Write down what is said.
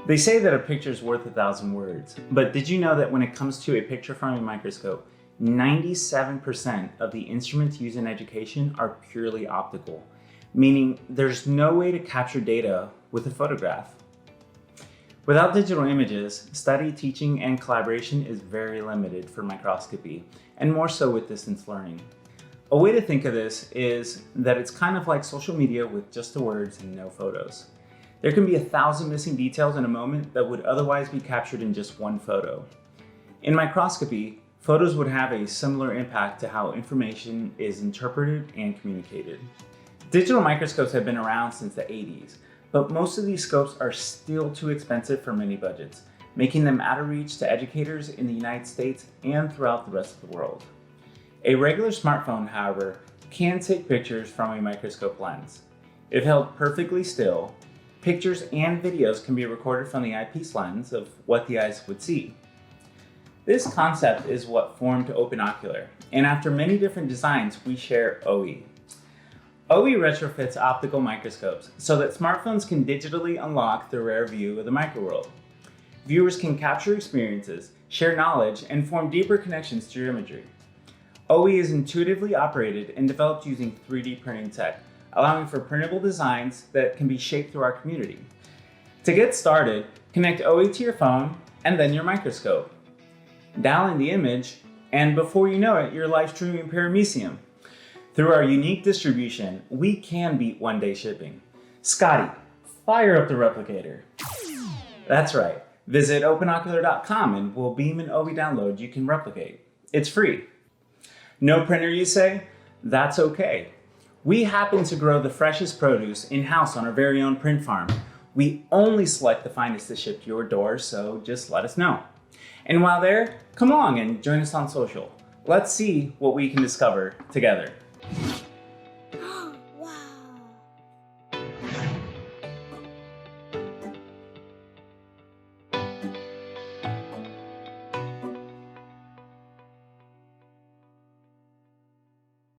They say that a picture is worth 1,000 words, but did you know that when it comes to a picture from a microscope, 97% of the instruments used in education are purely optical, meaning there's no way to capture data with a photograph. Without digital images, study, teaching, and collaboration is very limited for microscopy, and more so with distance learning. A way to think of this is that it's kind of like social media with just the words and no photos. There can be 1,000 missing details in a moment that would otherwise be captured in just one photo. In microscopy, photos would have a similar impact to how information is interpreted and communicated. Digital microscopes have been around since the 80s, but most of these scopes are still too expensive for many budgets, making them out of reach to educators in the United States and throughout the rest of the world. A regular smartphone, however, can take pictures from a microscope lens. If held perfectly still, pictures and videos can be recorded from the eyepiece lens of what the eyes would see. This concept is what formed OpenOcular, and after many different designs, we share OE. OE retrofits optical microscopes so that smartphones can digitally unlock the rare view of the microworld. Viewers can capture experiences, share knowledge, and form deeper connections through imagery. OE is intuitively operated and developed using 3D printing tech, allowing for printable designs that can be shaped through our community. To get started, connect OE to your phone and then your microscope. Dial in the image, and before you know it, you're live streaming Paramecium. Through our unique distribution, we can beat one-day shipping. Scotty, fire up the replicator. That's right. Visit OpenOcular.com and we'll beam an OE download you can replicate. It's free. No printer, you say? That's okay. We happen to grow the freshest produce in-house on our very own print farm. We only select the finest to ship to your door, so just let us know. And while there, come along and join us on social. Let's see what we can discover together.